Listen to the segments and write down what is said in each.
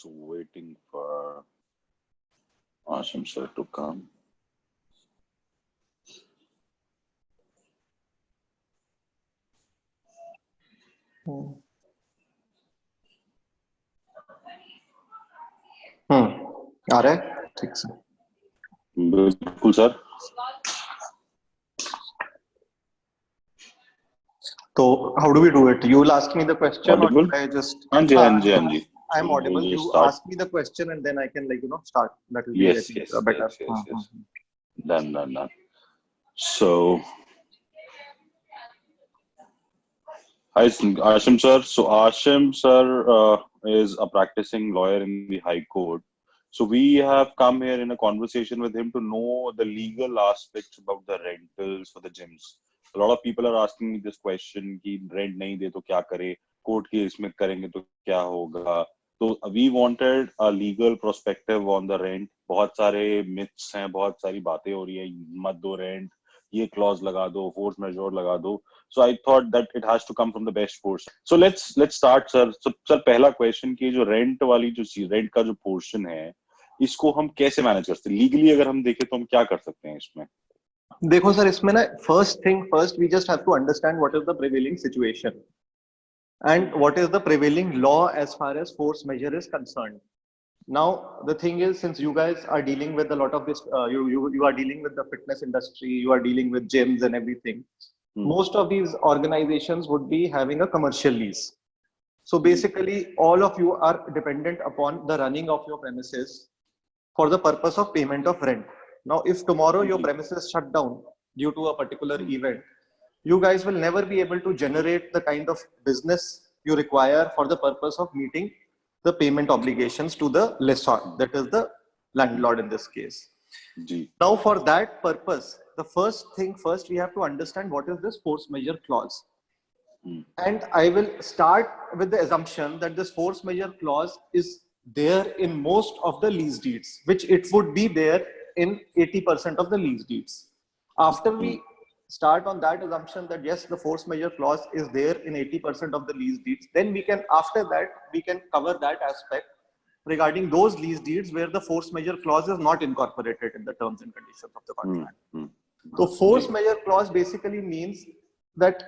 So waiting for Ashim sir to come. आ रहा है ठीक से बिल्कुल सर. तो how do we do it? You will ask me the question Audible? or I just हाँ जी. I'm audible. You ask me the question and then I can start. That will be Yes. better. Yes. Done. So, hi Ashim sir. So Ashim sir is a practicing lawyer in the High Court. So we have come here in a conversation with him to know the legal aspects about the rentals for the gyms. A lot of people are asking me this question कि rent नहीं दे तो क्या करे, court case में करेंगे तो क्या होगा. तो we wanted a legal perspective on the rent. बहुत सारे myths हैं, बहुत सारी बातें हो रही है, मत दो rent, ये clause लगा दो, force majeure लगा दो. So I thought that it has to come from the best portion. So let's start sir. So sir पहला question कि जो rent वाली जो rent का जो portion है, इसको हम कैसे मैनेज करते हैं लीगली? अगर हम देखें तो हम क्या कर सकते हैं इसमें? देखो सर, इसमें ना first we just have to understand what is the prevailing situation and what is the prevailing law as far as force majeure is concerned. Now the thing is, since you guys are dealing with a lot of this, you are dealing with the fitness industry, you are dealing with gyms and everything. Most of these organizations would be having a commercial lease. So basically, all of you are dependent upon the running of your premises for the purpose of payment of rent. Now, if tomorrow your premises shut down due to a particular event, you guys will never be able to generate the kind of business you require for the purpose of meeting the payment obligations to the lessor, that is the landlord in this case. Now, for that purpose, the first we have to understand what is this force majeure clause. And I will start with the assumption that this force majeure clause is there in most of the lease deeds, which it would be there in 80% of the lease deeds. After we start on that assumption that yes, the force majeure clause is there in 80% of the lease deeds, then after that we can cover that aspect regarding those lease deeds where the force majeure clause is not incorporated in the terms and conditions of the contract. So force majeure clause basically means that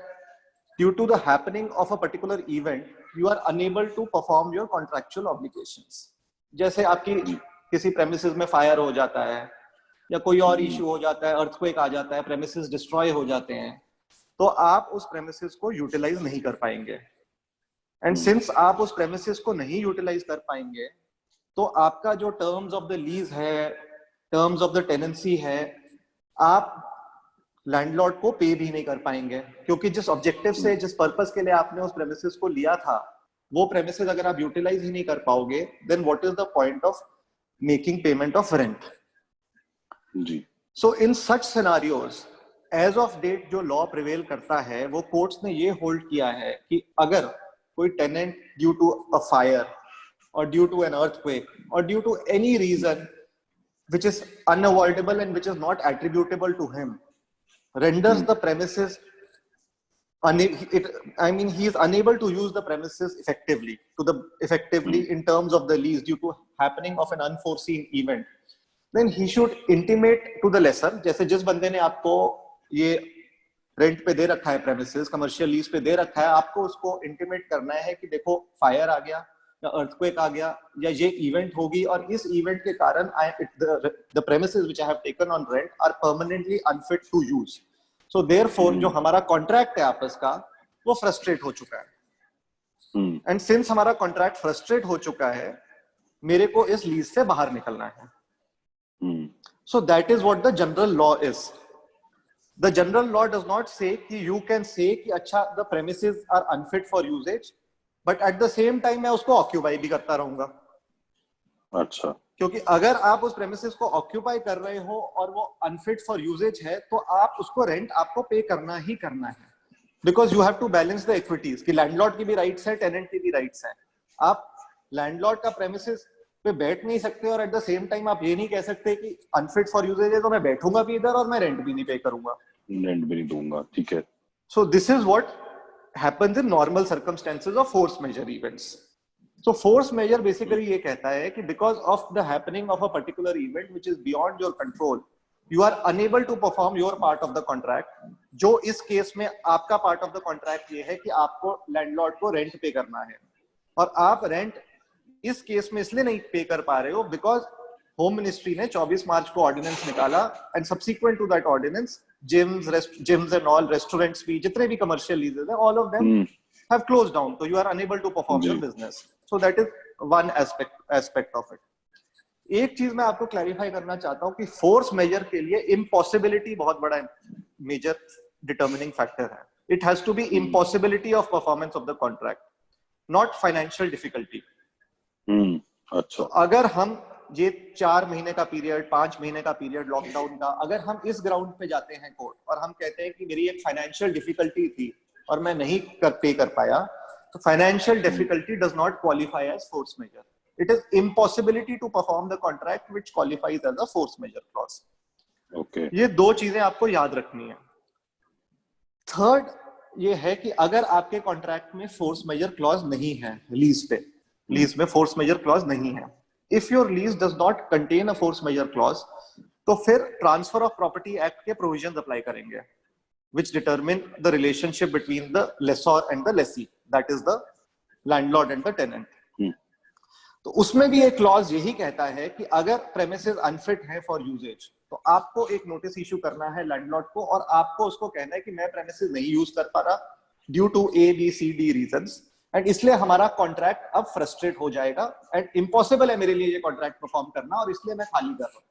due to the happening of a particular event, you are unable to perform your contractual obligations. जैसे आपकी किसी premises में fire हो जाता है या कोई और issue हो जाता है, earthquake आ जाता है, premises destroy हो जाते हैं, तो आप उस premises को utilize नहीं कर पाएंगे. And since आप उस premises को नहीं utilize कर पाएंगे, तो आपका जो terms of the lease है, terms of the tenancy है, आप लैंडलॉर्ड को पे भी नहीं कर पाएंगे, क्योंकि जिस ऑब्जेक्टिव से, जिस पर्पस के लिए आपने उस प्रेमिसेस को लिया था, वो प्रेमिसेस अगर आप यूटिलाइज ही नहीं कर पाओगे, then what is the point of making payment of rent. जी. So in such scenarios, as of date जो लॉ प्रिवेल करता है, वो कोर्ट्स ने ये होल्ड किया है कि अगर कोई tenant due to a fire और ड्यू टू एन अर्थक्वेक और due to any reason which is unavoidable and which is not attributable to him, renders the premises he is unable to use the premises effectively in terms of the lease due to happening of an unforeseen event, then he should intimate to the lessor. जैसे जिस बंदे ने आपको ये rent पे दे रखा है, premises commercial lease पे दे रखा है, आपको उसको इंटीमेट करना है कि देखो फायर आ गया या अर्थक्वेक आ गया या ये इवेंट होगी और इस इवेंट के कारण the premises which I have taken on rent are permanently unfit to use. So therefore जो हमारा कॉन्ट्रैक्ट है आपस का, वो फ्रस्ट्रेट हो चुका है. एंड सिंस हमारा कॉन्ट्रैक्ट फ्रस्ट्रेट हो चुका है, मेरे को इस लीज से बाहर निकलना है. So that is what the general law is. The general law does not say कि you can say कि अच्छा the premises are unfit for usage, but at the same time मैं उसको ऑक्यूपाई भी करता रहूंगा. अच्छा. क्योंकि अगर आप उस प्रेमिसेस को ऑक्यूपाई कर रहे हो और वो अनफिट फॉर यूजेज है, तो आप उसको रेंट आपको पे करना ही करना है, because you have to balance the equities कि लैंडलॉर्ड की भी राइट्स है, टेनेंट की भी राइट्स है. आप लैंडलॉर्ड का प्रेमिसेस पे बैठ नहीं सकते और एट द सेम टाइम आप ये नहीं कह सकते कि अनफिट फॉर यूजेज है तो मैं बैठूंगा भी इधर और मैं रेंट भी नहीं पे करूंगा, रेंट भी नहीं दूंगा. ठीक है. So this is what happens in normal circumstances of force majeure events. So force measure basically ये कहता है कि because of the happening of a particular event which is beyond your control, you are unable to perform your part of the contract. जो इस case में आपका part of the contract ये है कि आपको लैंडलॉर्ड को रेंट पे करना है, और आप रेंट इस केस में इसलिए नहीं पे कर पा रहे हो बिकॉज होम मिनिस्ट्री ने 24 मार्च को ऑर्डिनेंस निकाला, and subsequent to that ordinance gyms and all restaurants भी, जितने भी कमर्शियल लीजेस हैं, all of them have closed down, so you are unable to perform your business. So that is one aspect of it. एक चीज मैं आपको clarify करना चाहता हूं कि फोर्स मेजर के लिए इम्पॉसिबिलिटी बहुत बड़ा मेजर डिटर्मिनिंग फैक्टर है. It has to be impossibility of performance of the contract, not financial difficulty. अच्छा. तो अगर हम ये 4 महीने का पीरियड, 5 महीने का पीरियड लॉकडाउन का, अगर हम इस ग्राउंड पे जाते हैं कोर्ट और हम कहते हैं कि मेरी एक फाइनेंशियल डिफिकल्टी थी और मैं नहीं पे कर पाया, तो financial difficulty does not qualify as force majeure. It is impossibility to perform the contract which qualifies as a force majeure clause. Okay. ये दो चीजें आपको याद रखनी है. थर्ड ये है कि अगर आपके कॉन्ट्रैक्ट में फोर्स मेजर क्लॉज नहीं है, लीज पे, लीज में फोर्स मेजर क्लॉज नहीं है, if your lease does not contain a force majeure clause, तो फिर ट्रांसफर ऑफ प्रॉपर्टी एक्ट के प्रोविजंस अप्लाई करेंगे which determine the relationship between the lessor and the lessee, that is the landlord and the tenant. तो उसमें भी एक clause यही कहता है कि अगर प्रेमिसेस अनफिट है फॉर यूजेज, तो आपको एक नोटिस इशू करना है लैंडलॉर्ड को, और आपको उसको कहना है कि मैं प्रेमिसेस नहीं यूज कर पा रहा due to ABCD reasons, and इसलिए हमारा कॉन्ट्रैक्ट अब फ्रस्ट्रेट हो जाएगा एंड इम्पॉसिबल है मेरे लिए ये कॉन्ट्रैक्ट परफॉर्म करना, और इसलिए मैं खाली कर रहा हूँ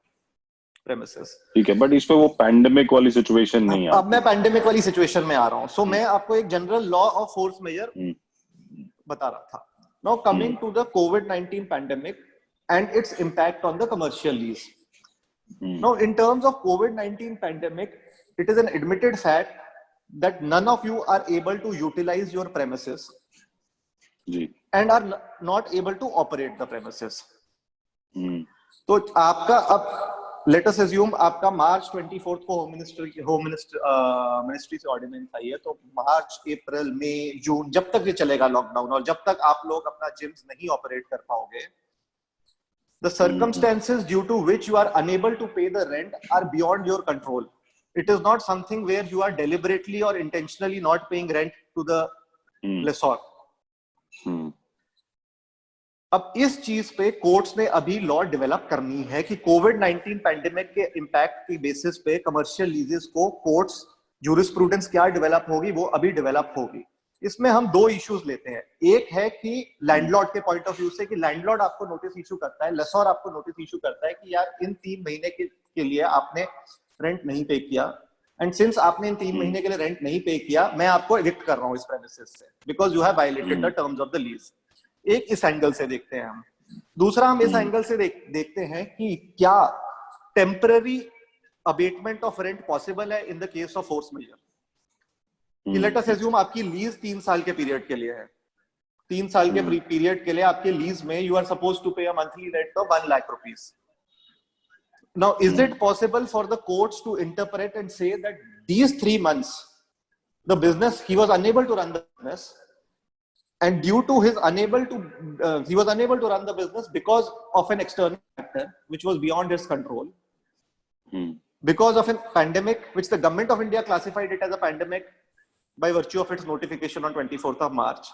प्रेमिसेस. ठीक है, बट इसमें वो पैंडेमिक वाली सिचुएशन नहीं है. अब मैं पैंडेमिक वाली सिचुएशन में आ रहा हूँ. सो मैं आपको एक general law of force majeure बता रहा था. Now coming to the COVID-19 pandemic and its impact on the commercial lease. Now in terms of COVID-19 pandemic, it is an admitted fact that none of you are able to utilise your premises and are not able to operate the premises. तो आपका अब late us assume आपका मार्च 24 को home ministry से ordinance आई है, तो मार्च, अप्रैल, मई, जून, जब तक ये चलेगा लॉकडाउन और जब तक आप लोग अपना जिम्स नहीं ऑपरेट कर पाओगे, the circumstances due to which you are unable to pay the rent are beyond your control. It is not something where you are deliberately और intentionally not paying rent to the lessor. अब इस चीज पे courts ने अभी law develop करनी है कि COVID-19 पैंडेमिक के इम्पैक्ट की बेसिस पे कमर्शियल लीजेस को कोर्ट्स जूरिस्प्रूडेंस क्या डेवलप होगी, वो अभी डेवलप होगी. इसमें हम दो इश्यूज लेते हैं. एक है कि लैंडलॉर्ड के पॉइंट ऑफ व्यू से कि लैंडलॉर्ड आपको नोटिस इशू करता है, लेसॉर आपको नोटिस इशू करता है कि यार इन 3 महीने के लिए आपने रेंट नहीं पे किया, एंड सिंस आपने इन 3 महीने के लिए रेंट नहीं पे किया, मैं आपको एविक्ट कर रहा हूँ इस प्रेमिसेस से because you have violated the terms of the lease. एक इस एंगल से देखते हैं हम. दूसरा हम इस एंगल से देखते हैं कि क्या temporary abatement of rent possible है in the case of force majeure. Let us assume आपकी लीज 3 साल के पीरियड के लिए है. 3 साल के पीरियड के लिए आपके लीज में you are suppose to pay a monthly rent of 1 lakh rupees. Now is it possible for the courts to interpret and say that these 3 months the business, he was unable to run the business, and due to his he was unable to run the business because of an external factor which was beyond his control, because of a pandemic which the government of India classified it as a pandemic by virtue of its notification on 24th of March.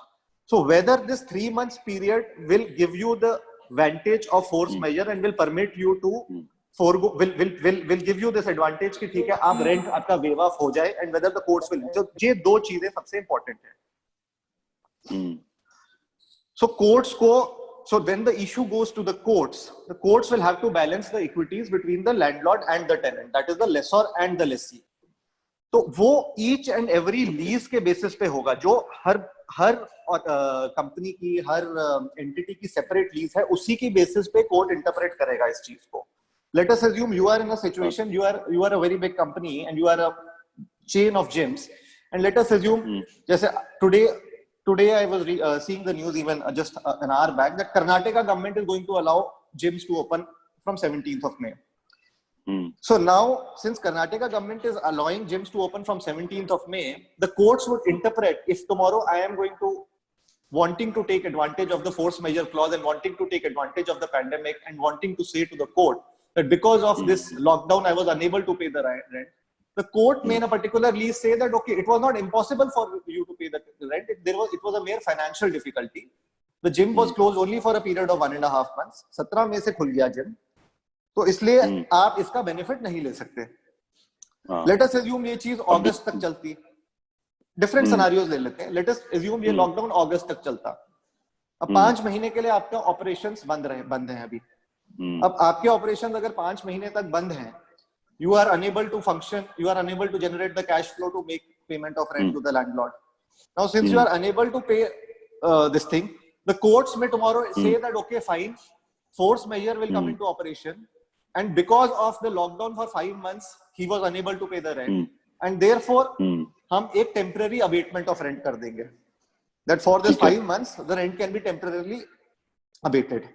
So whether this 3 months period will give you the advantage of force measure and will permit you to forgo, will give you this advantage कि ठीक है आप rent आपका wave of हो जाए, and whether the courts will. तो ये दो चीजें सबसे इंपॉर्टेंट है. So courts so when the issue goes to the courts will have to balance the equities between the landlord and the tenant, that is the lessor and the lessee. तो वो each and every lease के basis पे होगा, जो हर company की, हर entity की separate lease है, उसी की बेसिस पे कोर्ट इंटरप्रेट करेगा इस चीज को. Let us assume you are in a situation, you are a very big company and you are a chain of gyms, and let us assume जैसे today I was seeing the news even just an hour back that Karnataka government is going to allow gyms to open from 17th of May. So now, since Karnataka government is allowing gyms to open from 17th of May, the courts would interpret, if tomorrow I am going to wanting to take advantage of the force majeure clause and wanting to take advantage of the pandemic and wanting to say to the court that because of this lockdown I was unable to pay the rent, the court may in a particular lease say that okay, it was not impossible for you to pay the rent, it was a mere financial difficulty. The gym was closed only for a period of 1.5 months. 17 में से खुल गया gym, तो इसलिए आप इसका benefit नहीं ले सकते. लेट अस अज्यूम ये चीज अगस्त तक चलती. डिफरेंट सिनेरियोज ले लेते हैं. लेट अस अज्यूम ये लॉकडाउन अगस्त तक चलता. अब 5 महीने के लिए आपका ऑपरेशंस बंद हैं अभी. अब आपके ऑपरेशंस अगर 5 महीने तक बंद हैं, you are unable to function, you are unable to generate the cash flow to make payment of rent to the landlord. Now since you are unable to pay this thing, the courts may tomorrow say that okay fine, force measure will come into operation, and because of the lockdown for 5 months he was unable to pay the rent, and therefore हम एक temporary abatement of rent कर देंगे, that for this 5 months the rent can be temporarily abated.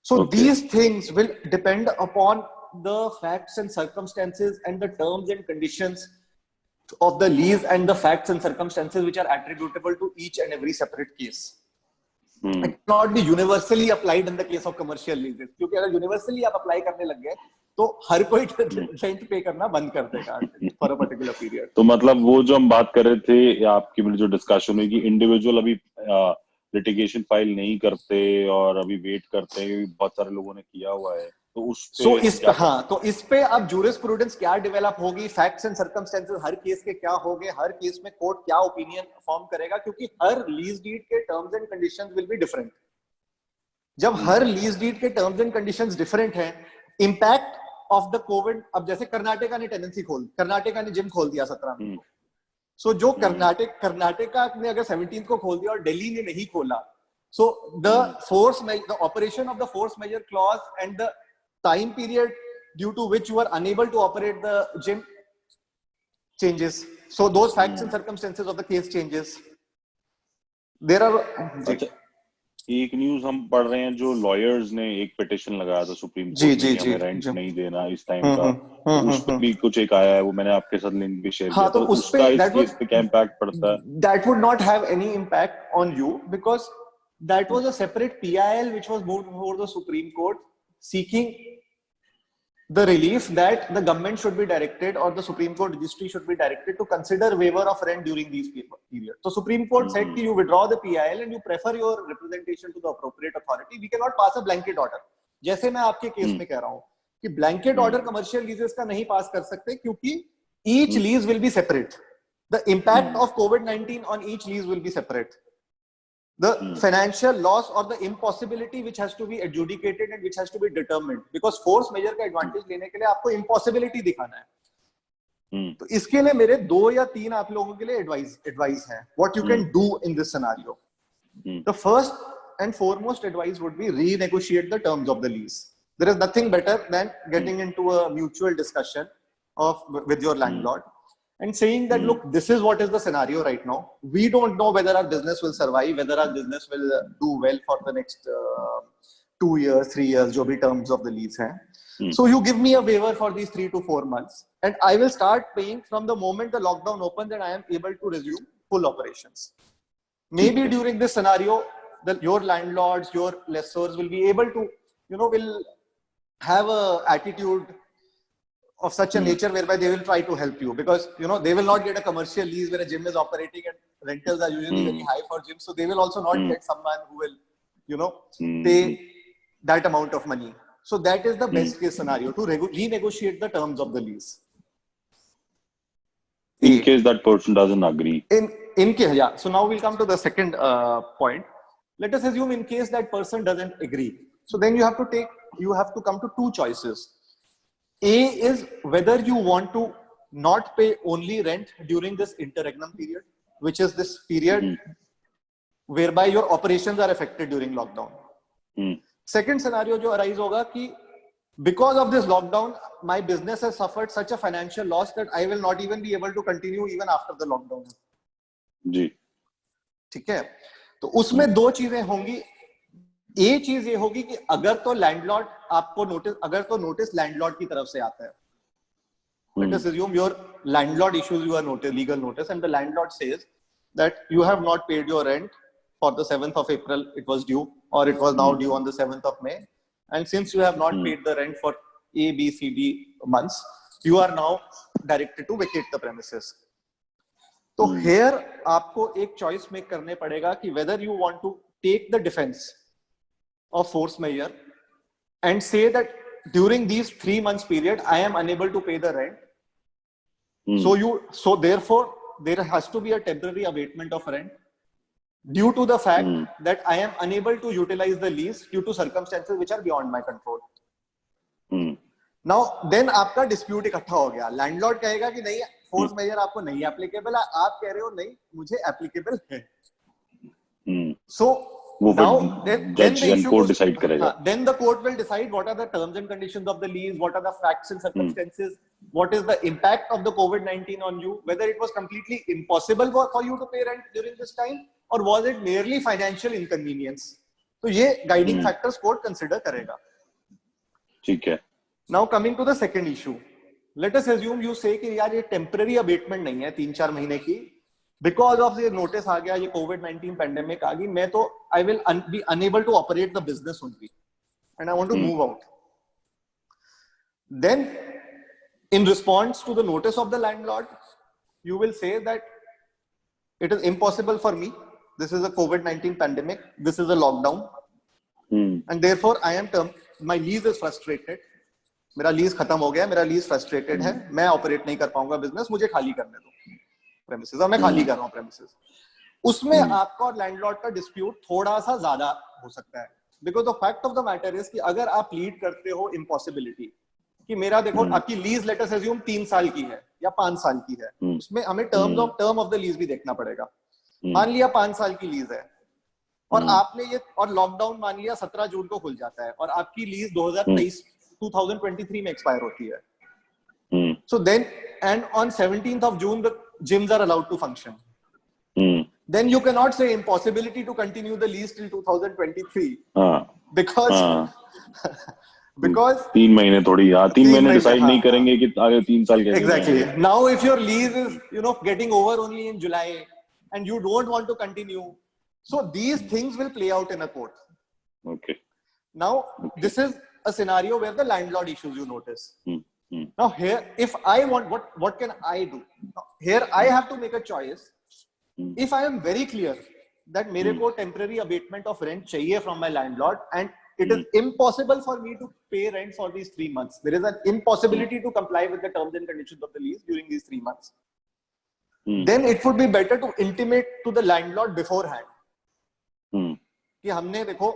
So these things will depend upon the facts and circumstances and the terms and conditions of the lease and the facts and circumstances which are attributable to each and every separate case. It cannot be universally applied in the case of commercial leases, क्योंकि अगर universally आप apply करने लग गए तो हर कोई rent पे करना बंद कर देगा for a particular period. तो मतलब वो जो हम बात कर रहे थे या आपकी मेरी जो डिस्कशन हुई कि इंडिविजुअल अभी लिटिगेशन फाइल नहीं करते और अभी वेट करते हैं, क्योंकि बहुत सारे लोगों ने किया हुआ है, तो इस पे अब जूरिस्प्रूडेंस क्या डेवलप होगी, facts and circumstances her case के क्या होंगे, हर केस में कोर्ट क्या ओपिनियन फॉर्म करेगा, क्योंकि हर लीज डीड के terms and conditions will be different. जब हर लीज डीड के टर्म्स एंड कंडीशंस डिफरेंट हैं, इंपैक्ट ऑफ द कोविड, अब जैसे कर्नाटका ने जिम खोल दिया 17 में, सो जो कर्नाटका ने अगर 17 को खोल दिया और दिल्ली ने नहीं खोला, so the operation of the force majeure clause and the time period due to which you are unable to operate the gym changes. So those facts and circumstances of the case changes. There are एक news हम पढ़ रहे हैं, जो lawyers ने एक petition लगाया था सुप्रीम कोर्ट में, हमें रेंट नहीं देना इस टाइम का, उस पर भी कुछ एक आया है, वो मैंने आपके साथ लिंक भी शेयर किया. तो उसका इस केस पे क्या इम्पैक्ट पड़ता है? That would not have any impact on you because that was a separate PIL which was moved before the Supreme Court seeking the relief that the government should be directed or the Supreme Court registry should be directed to consider waiver of rent during these periods. So Supreme Court said that you withdraw the PIL and you prefer your representation to the appropriate authority. We cannot pass a blanket order. जैसे मैं आपके case में कह रहा हूँ कि blanket order commercial leases का नहीं पास कर सकते, क्योंकि each lease will be separate. The impact of COVID-19 on each lease will be separate. The financial loss or the impossibility which has to be adjudicated and which has to be determined, because force measure का advantage लेने के लिए आपको impossibility दिखाना है. तो इसके लिए मेरे 2 या 3 आप लोगों के लिए advice है what you can do in this scenario. The first and foremost advice would be renegotiate the terms of the lease. There is nothing better than getting into a mutual discussion with your landlord and saying that look, this is what is the scenario right now. We don't know whether our business will survive, whether our business will do well for the next 2 years, 3 years, जो भी terms of the lease हैं. So you give me a waiver for these 3 to 4 months, and I will start paying from the moment the lockdown opens and I am able to resume full operations. Maybe during this scenario, your landlords, your lessors will be able to, will have a attitude of such a nature whereby they will try to help you, because they will not get a commercial lease where a gym is operating and rentals are usually very high for gyms, so they will also not get someone who will pay that amount of money. So that is the best case scenario, to renegotiate the terms of the lease in case that person doesn't agree. In case, yeah. So now we'll come to the second point. Let us assume in case that person doesn't agree, so then you have to come to 2 choices. A is whether you want to not pay only rent during this interregnum period, which is this period whereby your operations are affected during lockdown. Second scenario जो arise होगा कि because of this lockdown, my business has suffered such a financial loss that I will not even be able to continue even after the lockdown. जी, ठीक है. तो उसमें 2 चीजें होंगी. एक चीज ये होगी कि अगर तो लैंडलॉर्ड आपको नोटिस लैंडलॉर्ड की तरफ से आता है, let us assume your landlord issues you a legal notice and the landlord says that you have not paid your rent for the 7th of April it was due, or it was now due on the 7th of May, and since you have not paid the rent for A, B, C, D months, you are now directed to vacate the premises. तो here आपको एक choice make करने पड़ेगा कि whether you want to take the defense of force majeure and say that during these 3 months period I am unable to pay the rent. So therefore there has to be a temporary abatement of rent due to the fact that I am unable to utilize the lease due to circumstances which are beyond my control. Now then आपका dispute इकट्ठा हो गया. Landlord कहेगा कि नहीं force measure आपको नहीं applicable है, आप कह रहे हो नहीं मुझे applicable है. So now then the issue goes, decide करेगा. Then the court will decide what are the terms and conditions of the lease, what are the facts and circumstances, what is the impact of the COVID-19 on you, whether it was completely impossible for you to pay rent during this time or was it merely financial inconvenience. तो ये guiding factors court consider करेगा. ठीक है. Now coming to the second issue, let us assume you say कि यार ये temporary abatement नहीं है 3-4 महीने की, because of ये notice आ गया, ये COVID-19 pandemic आ गई, मैं तो I will be unable to operate the business only and I want to move out. Then in response to the notice of the landlord, you will say that it is impossible for me, this is a COVID-19 pandemic, this is a lockdown, and therefore I am my lease is frustrated, मेरा lease खत्म हो गया, मेरा lease frustrated है, मैं operate नहीं कर पाऊंगा बिजनेस, मुझे खाली करने दो प्रेमिसेस, और मैं खाली कर रहा हूं प्रेमिसेस. उसमें आपका और लैंडलॉर्ड का डिस्प्यूट थोड़ा सा ज्यादा हो सकता है, because the fact of the matter is कि अगर आप लीड करते हो इम्पॉसिबिलिटी कि मेरा देखो आपकी लीज लेट अस अज्यूम 3 साल की है या 5 साल की है, उसमें हमें टर्म ऑफ द लीज भी देखना पड़ेगा. मान लिया 5 साल की लीज है और आपने ये, और लॉकडाउन मान लिया 17 जून को खुल जाता है और आपकी लीज 2023 में एक्सपायर होती है. So then, and on 17th of June, the gyms are allowed to function. Then you cannot say impossibility to continue the lease till 2023 because 3 महीने थोड़ी, 3 महीने डिसाइड नहीं करेंगे कि आगे 3 साल कैसे. Exactly. Now if your lease is getting over only in July and you don't want to continue, so these things will play out in a court. Okay. Now this is a scenario where the landlord issues you notice. Now here, if I want, what can I do? Now, here I have to make a choice. If I am very clear that मेरे को temporary abatement of rent चाहिए from my landlord and it is impossible for me to pay rent for these 3 months. There is an impossibility to comply with the terms and conditions of the lease during these 3 months. Then it would be better to intimate to the landlord beforehand. कि हमने देखो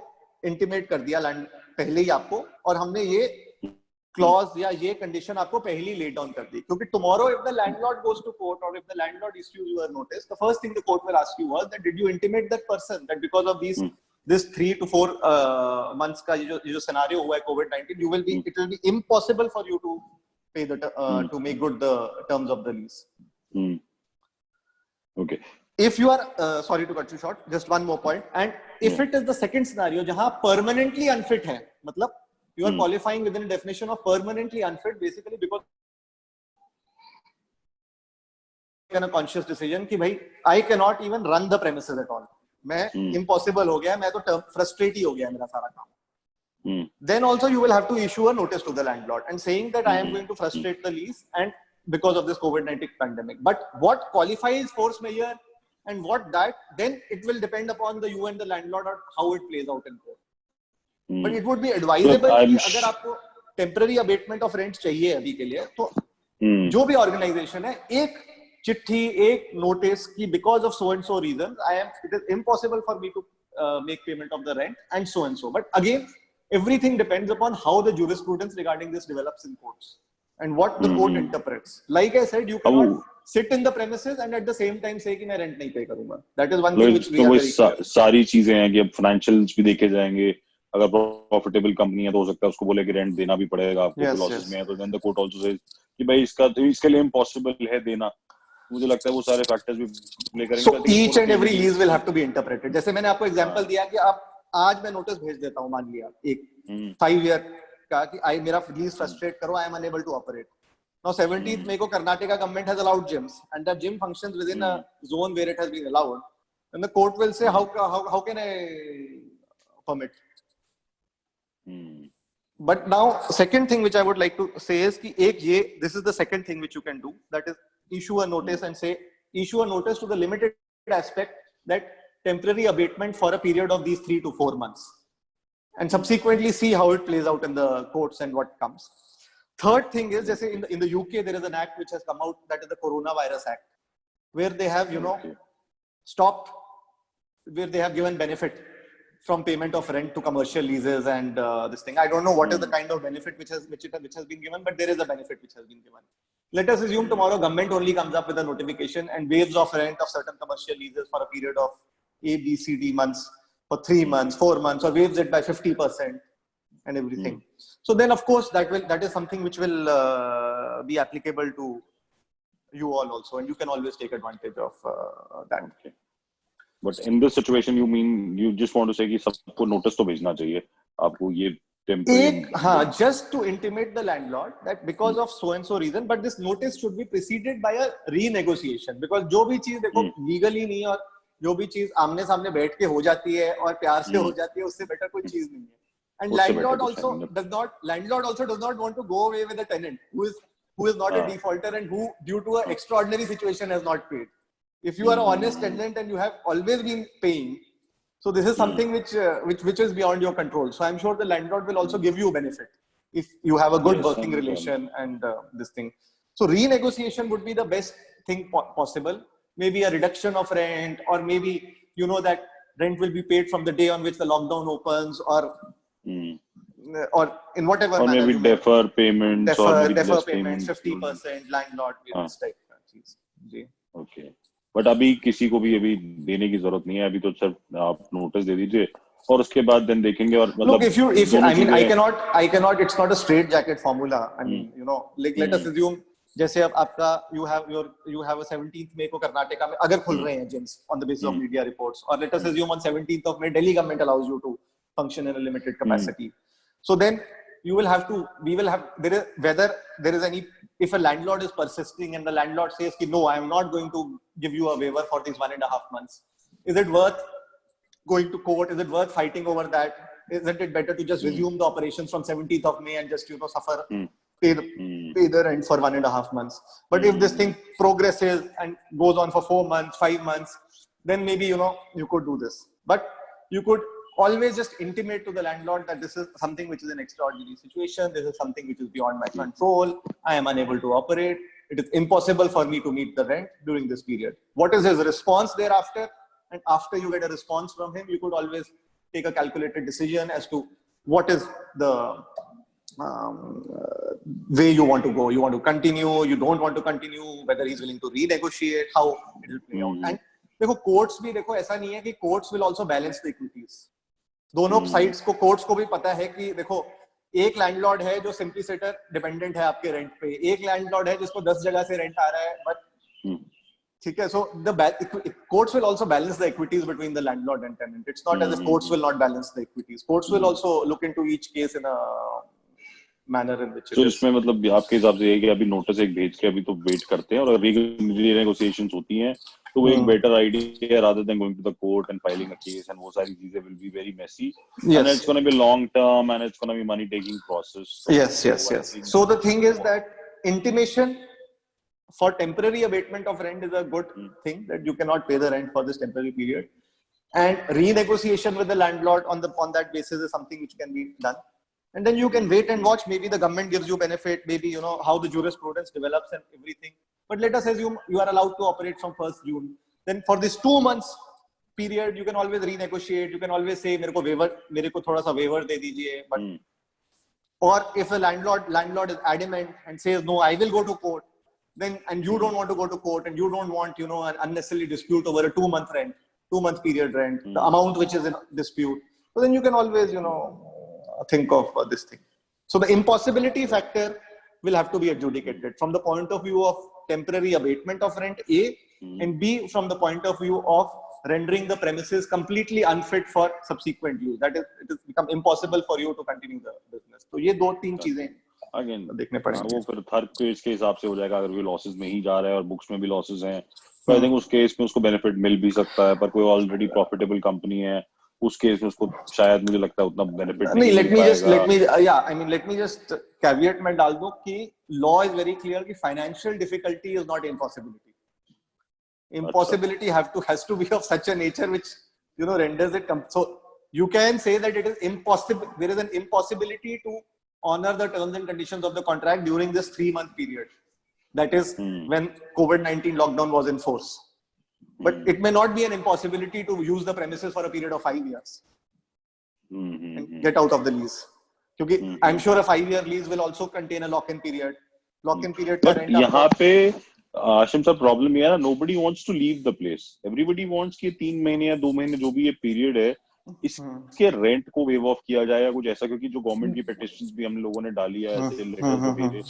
intimate कर दिया land पहले ही आपको, और हमने ये क्लॉज या ये कंडीशन आपको पहले ही ले डाउन कर दी, क्योंकि tomorrow if the landlord goes to court और if the landlord issues your notice, the first thing the court will ask you was that did you intimate that person that because of this 3 to 4 months का ये जो scenario हुआ है कोविड-19, you will be, it will be impossible for you to pay the to make good the terms of the lease. Okay. If you are sorry to cut you short, just one more point, and if it is the second scenario जहां permanently unfit है, मतलब you are qualifying within a definition of permanently unfit basically because a conscious decision कि भाई I cannot even run the premises at all, मैं impossible हो गया, मैं तो frustrate ही हो गया मेरा सारा काम. Then also you will have to issue a notice to the landlord and saying that I am going to frustrate the lease and because of this COVID-19 pandemic. But what qualifies force majeure and what that, then it will depend upon the you and the landlord or how it plays out in court. But it would be advisable कि अगर आपको temporary abatement of rent चाहिए अभी के लिए, तो जो भी organization है एक चिट्ठी, एक notice कि because of so and so reasons it is impossible for me to make payment of the rent and so and so. But again, everything depends upon how the jurisprudence regarding this develops in courts and what the court interprets. Like I said, you cannot sit in the premises and at the same time say कि मैं rent नहीं pay करूँगा. That is one thing which we are very clear. सारी चीजें हैं कि अब financials भी देखे जाएंगे. अगर profitable company है तो हो सकता है उसको बोले कि rent देना भी पड़ेगा आपको, losses में है तो then the court also says कि भाई इसके लिए impossible है देना. मुझे लगता है वो सारे factors भी play करेंगे. So each and every lease will have to be interpreted. जैसे मैंने आपको example दिया कि आप आज मैं notice भेज देता हूँ, मान लिया एक 5 year का कि मेरा lease frustrate करो, I am unable to operate. Now 17th May को Karnataka government has allowed gyms and that gym functions within a zone where it has been allowed. And the court will say, how can I permit? But now, second thing which I would like to say is कि this is the second thing which you can do, that is issue a notice and say, issue a notice to the limited aspect that temporary abatement for a period of these 3 to 4 months, and subsequently see how it plays out in the courts and what comes. Third thing is, जैसे in the UK there is an act which has come out, that is the Coronavirus Act, where they have stopped, where they have given benefit from payment of rent to commercial leases and this thing. I don't know what is the kind of benefit which has been given, but there is a benefit which has been given. Let us assume tomorrow government only comes up with a notification and waives off rent of certain commercial leases for a period of A, B, C, D months, for 3 months, 4 months, or waives it by 50% and everything. So then, of course, that is something which will be applicable to you all also, and you can always take advantage of that. Okay. But in this situation, you mean you just want to say कि सबको notice तो भेजना चाहिए आपको ये temporary. Just to intimate the landlord that because of so and so reason, but this notice should be preceded by a renegotiation, because जो भी चीज देखो legally नहीं और जो भी चीज आमने सामने बैठ के हो जाती है और प्यार से हो जाती है, उससे better कोई चीज नहीं है. And landlord also does not want to go away with a tenant who is not a defaulter and who, due to an extraordinary situation, has not paid. If you are an honest tenant and you have always been paying, so this is something which is beyond your control. So I'm sure the landlord will also give you benefit if you have a good working relation and this thing. So renegotiation would be the best thing possible. Maybe a reduction of rent, or maybe that rent will be paid from the day on which the lockdown opens, or in whatever or manner. Maybe defer payments, defer payments, 50% landlord this type of चीज. Okay. But अभी किसी को भी अभी देने की जरूरत नहीं है, अभी तो सिर्फ आप नोटिस दे दीजिए और उसके बाद दिन देखेंगे. और मतलब if you I mean I cannot it's not a straight jacket formula. I mean like let us assume जैसे अब आपका you have a 17th May को कर्नाटका में अगर खुल रहे हैं gyms on the basis of media reports, or let us assume on 17th of May Delhi government allows you to function in a limited capacity. So then we will have whether there is any, if a landlord is persisting and the landlord says no, I am not going to give you a waiver for these 1.5 months, is it worth going to court? Is it worth fighting over that? Isn't it better to just resume the operations from 17th of May and just suffer, pay the rent for 1.5 months? But if this thing progresses and goes on for 4 months, 5 months, then maybe you could do this. But you could always just intimate to the landlord that this is something which is an extraordinary situation. This is something which is beyond my control. I am unable to operate. It is impossible for me to meet the rent during this period. What is his response thereafter? And after you get a response from him, you could always take a calculated decision as to what is the way you want to go. You want to continue, you don't want to continue, whether he's willing to renegotiate, how it will play out. And देखो courts भी देखो ऐसा नहीं है कि courts will also balance the equities. दोनों sides को, courts को भी पता है कि देखो एक लैंडलॉर्ड है जो सिंप्लिसिटर डिपेंडेंट है आपके रेंट पे, एक लैंडलॉर्ड है जिसको 10 जगह से रेंट आ रहा है, बट ठीक है. So the courts will also balance the equities between the landlord and tenant. It's not as if courts will not balance the equities. Courts will also look into each case in a manner in which. तो इसमें मतलब आपके हिसाब से ये कि अभी notice एक भेज के अभी तो वेट करते हैं, और अभी नेगोशिएशंस होती हैं तो वो एक better idea rather than going to the court and filing a case, and वो सारी चीजें will be very messy. Yes. And it's going to be long term and it's going to be money taking process. Yes. So the thing is that intimation for temporary abatement of rent is a good thing, that you cannot pay the rent for this temporary period, and renegotiation with the landlord on that basis is something which can be done. And then you can wait and watch. Maybe the government gives you benefit, maybe how the jurisprudence develops and everything. But let us assume you are allowed to operate from 1st June. Then for this 2 months period, you can always renegotiate. You can always say, मेरे को थोड़ा सा waiver दे दीजिए. But or if a landlord is adamant and says no, I will go to court, then and you don't want to go to court and you don't want an unnecessary dispute over a 2-month period rent, the amount which is in dispute. So then you can always think of this thing. So the impossibility factor will have to be adjudicated from the point of view of temporary abatement of rent, A, and B, from the point of view of rendering the premises completely unfit for subsequent use. That is, it has become impossible for you to continue the business. तो ये 2-3 चीजें again देखने पड़ेंगे. वो फिर हर case के हिसाब से हो जाएगा. अगर वो लॉसेस में ही जा रहा है और बुक्स में भी लॉसेस हैं तो आई थिंक उस केस में उसको बेनिफिट मिल भी सकता है, पर कोई ऑलरेडी प्रॉफिटेबल कंपनी है उस केस में उसको शायद मुझे लगता है उतना बेनिफिट नहीं, नहीं मिल पाएगा। let me just caveat में डाल दूं कि law is very clear कि financial difficulty is not impossibility. Impossibility has to be of such a nature which renders it so you can say that it is impossible, there is an impossibility to honor the terms and conditions of the contract during this 3-month period, that is when COVID-19 lockdown was in force. But it may not be an impossibility to use the premises for a period of 5 years and get out of the lease. Because I'm sure a 5-year lease will also contain a lock-in period. Lock-in period का rent यहाँ पे Ashim sir problem ये है ना, nobody wants to leave the place. Everybody wants कि 3 महीने या 2 महीने जो भी ये पीरियड है इसके रेंट को वेव ऑफ किया जाए या कुछ ऐसा, क्योंकि जो गवर्नमेंट की पिटिशंस भी हम लोगों ने डाली है ऐसे लेटर को भेजे,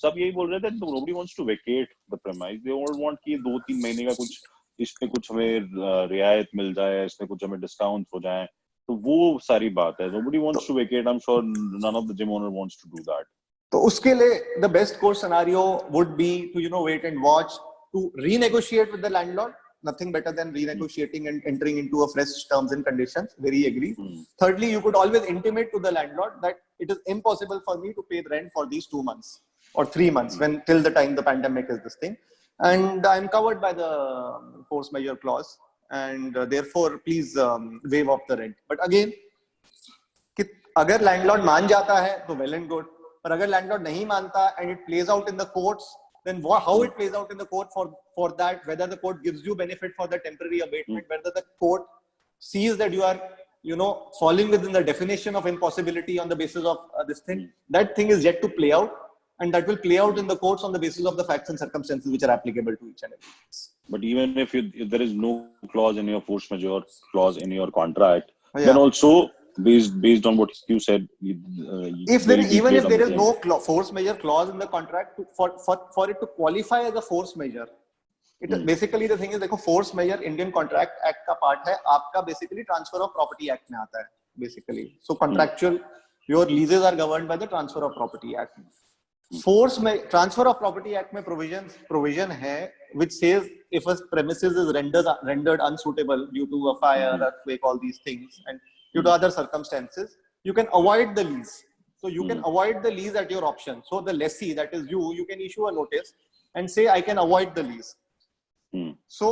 सब यही बोल रहे थे nobody wants to vacate the premise. They all want कि 2-3 महीने का कुछ इसमें कुछ हमें रियायत मिल जाए, इसमें कुछ हमें डिस्काउंट हो जाए, तो वो सारी बात है. Nobody wants to vacate. I'm sure none of the gym owner wants to do that. तो उसके लिए the best course scenario would be to wait and watch, to renegotiate with the landlord. Nothing better than renegotiating and entering into a fresh terms and conditions. Very agree. Thirdly, you could always intimate to the landlord that it is impossible for me to pay the rent for these 2 months or 3 months when till the time the pandemic is this thing, and I'm covered by the force majeure clause, and therefore please waive off the rent. But again, अगर landlord मान जाता है तो well and good, पर अगर landlord नहीं मानता and it plays out in the courts, then how it plays out in the court for that, whether the court gives you benefit for the temporary abatement, whether the court sees that you are falling within the definition of impossibility on the basis of this thing, that thing is yet to play out, and that will play out in the courts on the basis of the facts and circumstances which are applicable to each and every case. But even if there is no clause in your force majeure clause in your contract, then also based on what you said, if there is no force majeure clause in the contract for it to qualify as a force majeure, it basically the thing is, देखो force majeure Indian Contract Act का part है, आपका basically Transfer of Property Act में आता है basically. So contractual, your leases are governed by the Transfer of Property Act. Transfer of Property Act में provision है which says if a premises is rendered unsuitable due to a fire, earthquake, all these things, and due to other circumstances, you can avoid the lease. So you can avoid the lease at your option. So the lessee, that is you can issue a notice and say, I can avoid the lease. So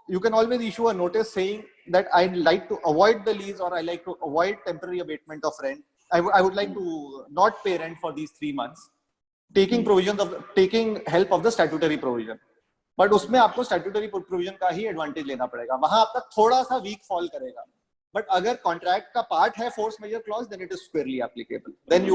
you can always issue a notice saying that I'd like to avoid the lease, or I like to avoid temporary abatement of rent. I would like to not pay rent for these 3 months, taking help of the statutory provision. But उसमें आपको statutory provision का ही advantage लेना पड़ेगा, वहां आपका थोड़ा सा weak fall करेगा. But अगर contract का part है force majeure clause, then it is squarely applicable. Then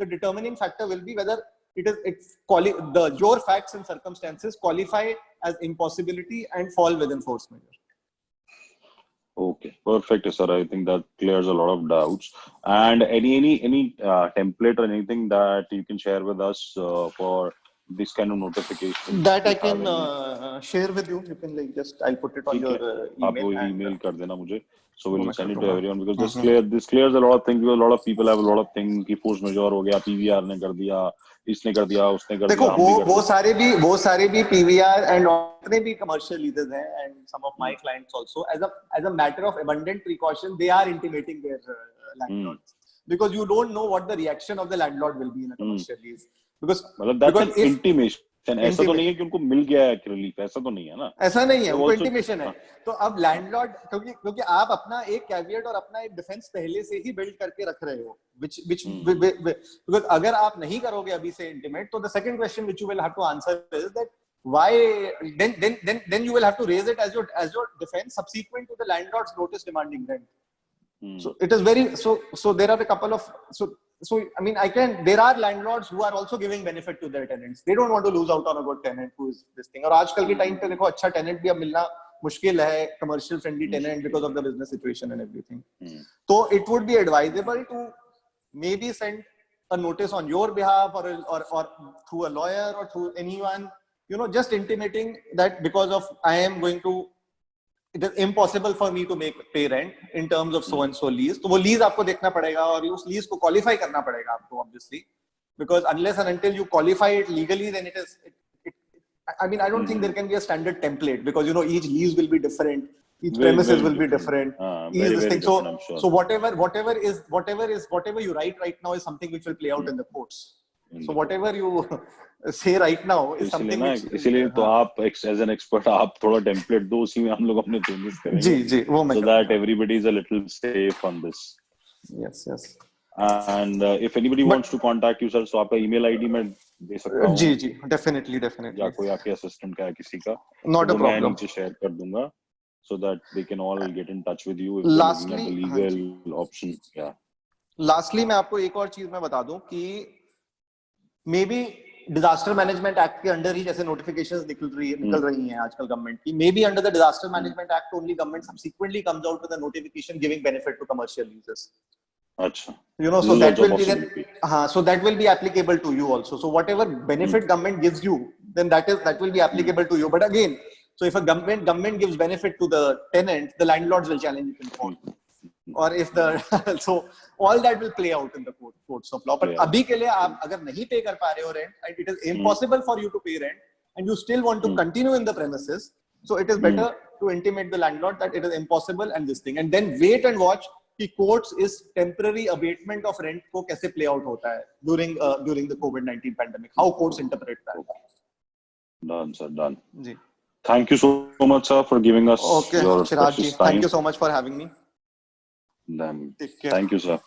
the determining factor will be whether your facts and circumstances qualify as impossibility and fall within force majeure. Okay, perfect, sir. I think that clears a lot of doubts. And any template or anything that you can share with us for this kind of notification that I can share with you. You can I'll put it on your email. आप वो email कर देना मुझे, so we'll send it to everyone, because this clears a lot of things. Because a lot of people have a lot of things कि force majeure हो गया, PVR ने कर दिया, इसने कर दिया, उसने कर दिया. देखो वो सारे भी PVR and अपने भी commercial leases हैं, and some of my clients also, as a matter of abundant precaution, they are intimating their landlords, because you don't know what the reaction of the landlord will be in a commercial lease. Because that's an intimation. ऐसा तो नहीं है कि उनको मिल गया है relief, ऐसा तो नहीं है ना, ऐसा नहीं है, वो इंटीमेशन है. तो अब लैंडलॉर्ड, क्योंकि आप अपना एक कैविएट और अपना एक डिफेंस पहले से ही बिल्ड करके रख रहे हो, because अगर आप नहीं करोगे अभी से इंटीमेट, तो the second question which you will have to answer is that why then you will have to raise it as your defense subsequent to the landlord's notice demanding rent. So it is so there are a couple of so I mean there are landlords who are also giving benefit to their tenants. They don't want to lose out on a good tenant who is this thing. और आजकल के time पे देखो अच्छा tenant भी अब मिलना मुश्किल है, commercial friendly tenant, because of the business situation and everything. So it would be advisable to maybe send a notice on your behalf or through a lawyer or through anyone, just intimating that because of it is impossible for me to pay rent in terms of so and so lease. तो वो lease आपको देखना पड़ेगा और उस lease को qualify करना पड़ेगा आपको, obviously, because unless and until you qualify it legally, then I mean, I don't think there can be a standard template because, you know, each lease will be different. Each Very, premises very will be different. Each very, this very thing. different, I'm sure. So whatever you write right now is something which will play out in the courts. So whatever you say right now is something which. इसीलिए तो आप as an expert आप थोड़ा template दो, उसी में हम लोग अपने changes करेंगे. जी वो मैं so that everybody is a little safe on this. Yes. And if anybody wants to contact you, sir, so आपका email ID मैं दे सकता हूँ. जी definitely. या कोई आपके assistant का या किसी का. Not a तो मैं problem. नीचे share कर दूँगा, so that they can all get in touch with you if Lastly, they're looking at the legal option. Yeah. Lastly, मैं आपको एक और चीज मैं बता दूं कि maybe disaster management act के अंडर ही जैसे नोटिफिकेशंस निकल रही हैं आजकल गवर्नमेंट की, maybe under the disaster management act only government subsequently comes out with a notification giving benefit to commercial users. अच्छा. You know, so that will be so that will be applicable to you also. So whatever benefit government gives you, then that will be applicable to you. But again, so if a government gives benefit to the tenant, the landlords will challenge it in court. Or if the so all that will play out in the courts of law. But अभी के लिए आप अगर नहीं पे कर पा रहे हो rent, and it is impossible for you to pay rent, and you still want to continue in the premises, so it is better to intimate the landlord that it is impossible and this thing, and then wait and watch कि courts is temporary abatement of rent को कैसे play out होता है during the COVID-19 pandemic, how courts interpret that. Done, sir. Done. Ji. Thank you so much, sir, for giving us your Chirag ji, precious time. thank you so much for having me. Then, Take care. thank you, sir.